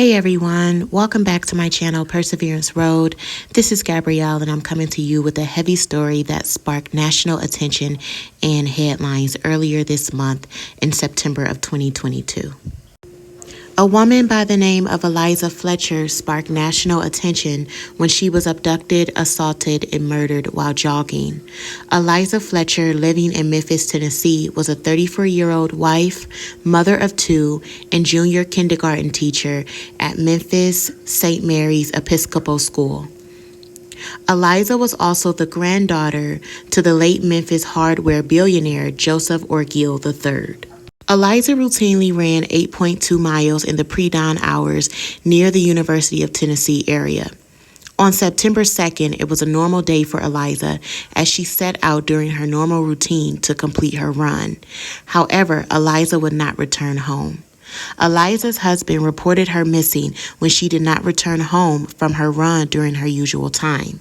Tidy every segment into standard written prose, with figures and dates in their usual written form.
Hey everyone, welcome back to my channel Perseverance Road. This is Gabrielle and I'm coming to you with a heavy story that sparked national attention and headlines earlier this month in September of 2022. A woman by the name of Eliza Fletcher sparked national attention when she was abducted, assaulted, and murdered while jogging. Eliza Fletcher, living in Memphis, Tennessee, was a 34-year-old wife, mother of two, and junior kindergarten teacher at Memphis St. Mary's Episcopal School. Eliza was also the granddaughter to the late Memphis hardware billionaire Joseph Orgill III. Eliza routinely ran 8.2 miles in the pre-dawn hours near the University of Tennessee area. On September 2nd, it was a normal day for Eliza as she set out during her normal routine to complete her run. However, Eliza would not return home. Eliza's husband reported her missing when she did not return home from her run during her usual time.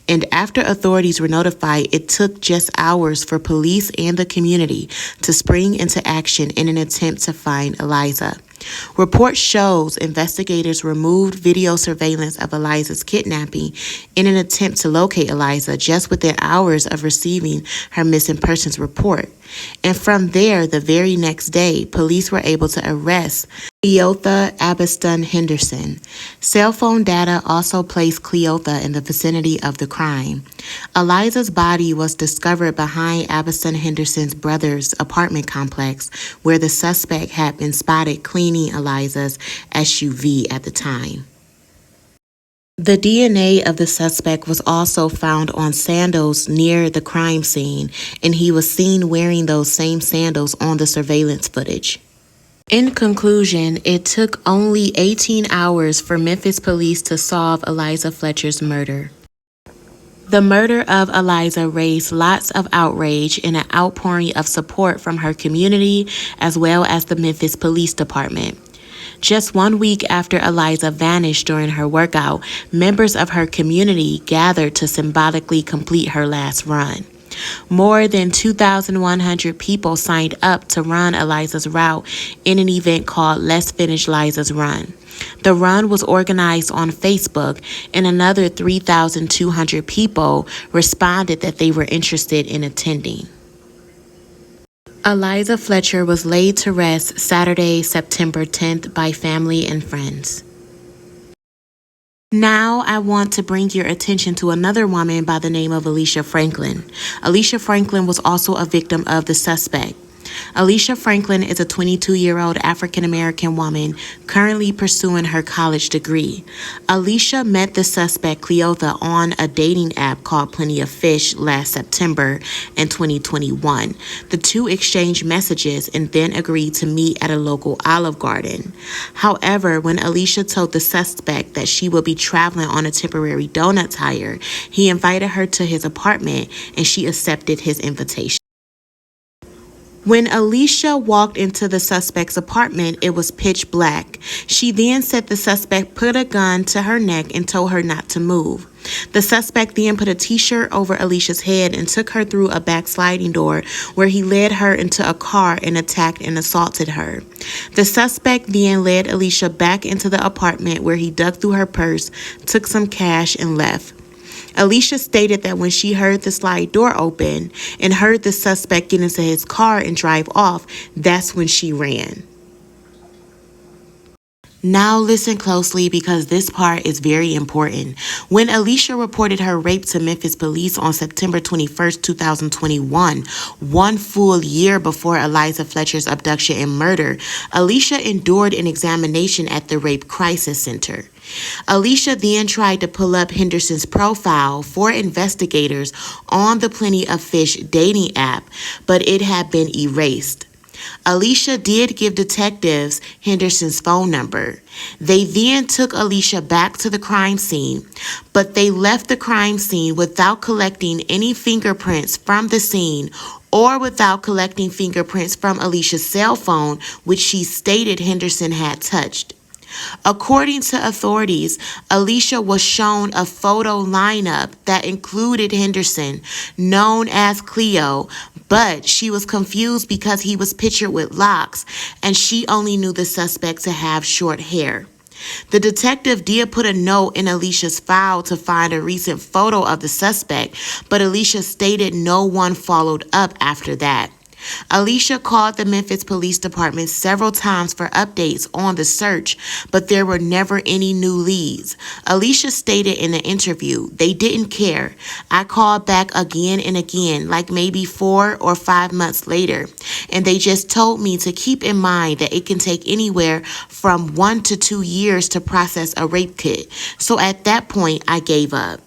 And after authorities were notified, it took just hours for police and the community to spring into action in an attempt to find Eliza. Report shows investigators removed video surveillance of Eliza's kidnapping in an attempt to locate Eliza just within hours of receiving her missing persons report. And from there, the very next day, police were able to arrest Cleotha Abiston Henderson. Cell phone data also placed Cleotha in the vicinity of the crime. Eliza's body was discovered behind Abiston Henderson's brother's apartment complex, where the suspect had been spotted cleaning Eliza's SUV at the time. The DNA of the suspect was also found on sandals near the crime scene, and he was seen wearing those same sandals on the surveillance footage. In conclusion, it took only 18 hours for Memphis police to solve Eliza Fletcher's murder. The murder of Eliza raised lots of outrage and an outpouring of support from her community as well as the Memphis Police Department. Just 1 week after Eliza vanished during her workout, members of her community gathered to symbolically complete her last run. More than 2,100 people signed up to run Eliza's route in an event called Let's Finish Liza's Run. The run was organized on Facebook, and another 3,200 people responded that they were interested in attending. Eliza Fletcher was laid to rest Saturday, September 10th by family and friends. Now I want to bring your attention to another woman by the name of Alicia Franklin. Alicia Franklin was also a victim of the suspect. Alicia Franklin is a 22-year-old African-American woman currently pursuing her college degree. Alicia met the suspect Cleotha on a dating app called Plenty of Fish last September in 2021. The two exchanged messages and then agreed to meet at a local Olive Garden. However, when Alicia told the suspect that she would be traveling on a temporary donut hire, he invited her to his apartment and she accepted his invitation. When Alicia walked into the suspect's apartment, it was pitch black. She then said the suspect put a gun to her neck and told her not to move. The suspect then put a t-shirt over Alicia's head and took her through a back sliding door where he led her into a car and attacked and assaulted her. The suspect then led Alicia back into the apartment where he dug through her purse, took some cash, and left. Alicia stated that when she heard the slide door open and heard the suspect get into his car and drive off, that's when she ran. Now listen closely because this part is very important. When Alicia reported her rape to Memphis police on September 21st, 2021, 1 full year before Eliza Fletcher's abduction and murder, Alicia endured an examination at the Rape Crisis Center. Alicia then tried to pull up Henderson's profile for investigators on the Plenty of Fish dating app, but it had been erased. Alicia did give detectives Henderson's phone number. They then took Alicia back to the crime scene, but they left the crime scene without collecting any fingerprints from the scene or without collecting fingerprints from Alicia's cell phone, which she stated Henderson had touched. According to authorities, Alicia was shown a photo lineup that included Henderson, known as Cleo, but she was confused because he was pictured with locks and she only knew the suspect to have short hair. The detective did put a note in Alicia's file to find a recent photo of the suspect, but Alicia stated no one followed up after that. Alicia called the Memphis Police Department several times for updates on the search, but there were never any new leads. Alicia stated in an interview, "They didn't care. I called back again and again, like maybe 4 or 5 months later, and they just told me to keep in mind that it can take anywhere from 1 to 2 years to process a rape kit. So at that point, I gave up."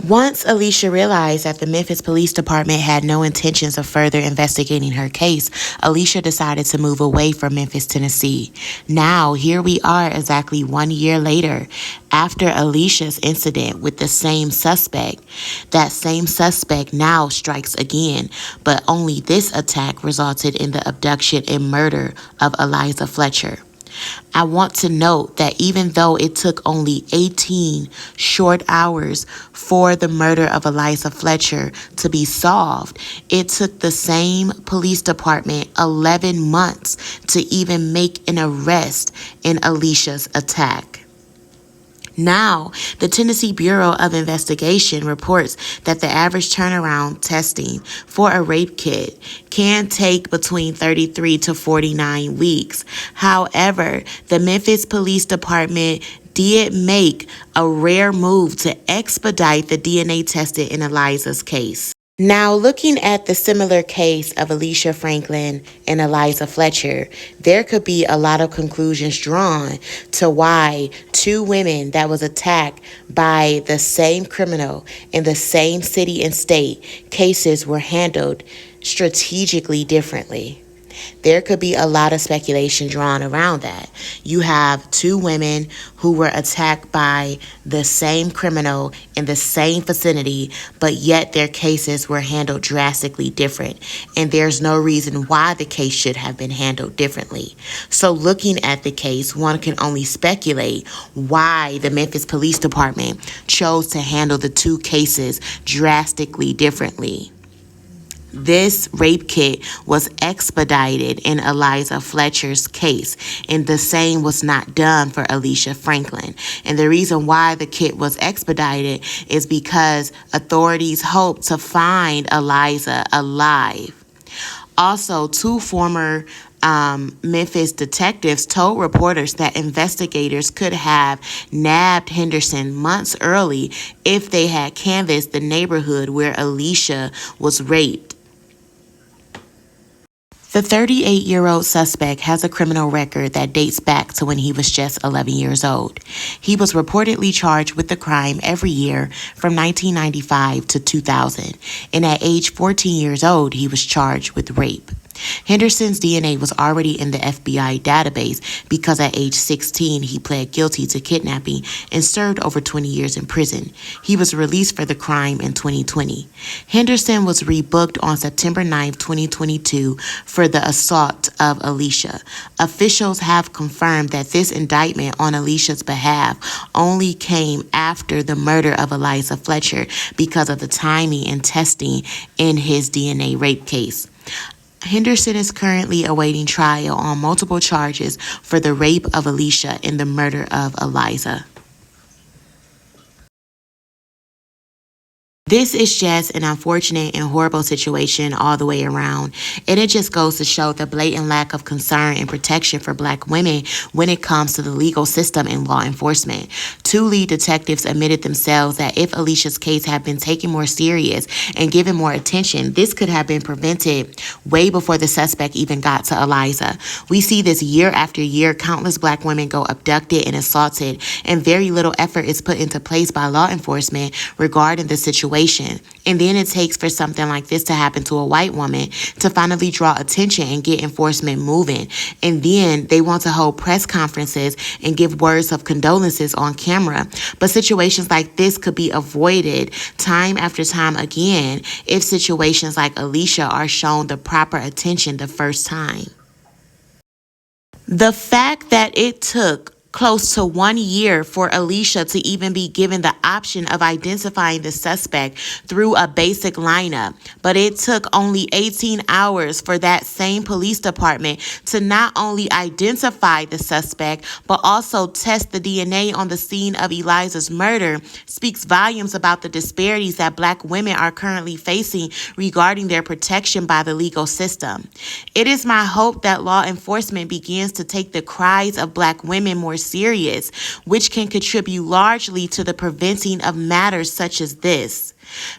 Once Alicia realized that the Memphis Police Department had no intentions of further investigating her case, Alicia decided to move away from Memphis, Tennessee. Now, here we are exactly 1 year later, after Alicia's incident with the same suspect. That same suspect now strikes again, but only this attack resulted in the abduction and murder of Eliza Fletcher. I want to note that even though it took only 18 short hours for the murder of Eliza Fletcher to be solved, it took the same police department 11 months to even make an arrest in Alicia's attack. Now, the Tennessee Bureau of Investigation reports that the average turnaround testing for a rape kit can take between 33 to 49 weeks. However, the Memphis Police Department did make a rare move to expedite the DNA testing in Eliza's case. Now, looking at the similar case of Alicia Franklin and Eliza Fletcher, there could be a lot of conclusions drawn to why two women that was attacked by the same criminal in the same city and state cases were handled strategically differently. There could be a lot of speculation drawn around that. You have two women who were attacked by the same criminal in the same vicinity, but yet their cases were handled drastically different. And there's no reason why the case should have been handled differently. So looking at the case, one can only speculate why the Memphis Police Department chose to handle the two cases drastically differently. This rape kit was expedited in Eliza Fletcher's case, and the same was not done for Alicia Franklin. And the reason why the kit was expedited is because authorities hoped to find Eliza alive. Also, two former Memphis detectives told reporters that investigators could have nabbed Henderson months early if they had canvassed the neighborhood where Alicia was raped. The 38-year-old suspect has a criminal record that dates back to when he was just 11 years old. He was reportedly charged with the crime every year from 1995 to 2000, and at age 14 years old, he was charged with rape. Henderson's DNA was already in the FBI database because at age 16 he pled guilty to kidnapping and served over 20 years in prison. He was released for the crime in 2020. Henderson was rebooked on September 9, 2022 for the assault of Alicia. Officials have confirmed that this indictment on Alicia's behalf only came after the murder of Eliza Fletcher because of the timing and testing in his DNA rape case. Henderson is currently awaiting trial on multiple charges for the rape of Alicia and the murder of Eliza. This is just an unfortunate and horrible situation all the way around, and it just goes to show the blatant lack of concern and protection for Black women when it comes to the legal system and law enforcement. Two lead detectives admitted themselves that if Alicia's case had been taken more serious and given more attention, this could have been prevented way before the suspect even got to Eliza. We see this year after year, countless Black women go abducted and assaulted, and very little effort is put into place by law enforcement regarding the situation. And then it takes for something like this to happen to a white woman to finally draw attention and get enforcement moving. And then they want to hold press conferences and give words of condolences on camera. But situations like this could be avoided time after time again if situations like Alicia are shown the proper attention the first time. The fact that it took close to 1 year for Alicia to even be given the option of identifying the suspect through a basic lineup. But it took only 18 hours for that same police department to not only identify the suspect, but also test the DNA on the scene of Eliza's murder. Speaks volumes about the disparities that Black women are currently facing regarding their protection by the legal system. It is my hope that law enforcement begins to take the cries of Black women more serious, which can contribute largely to the preventing of matters such as this.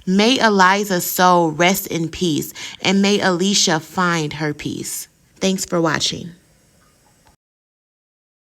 May Eliza's soul rest in peace, and may Alicia find her peace. Thanks for watching.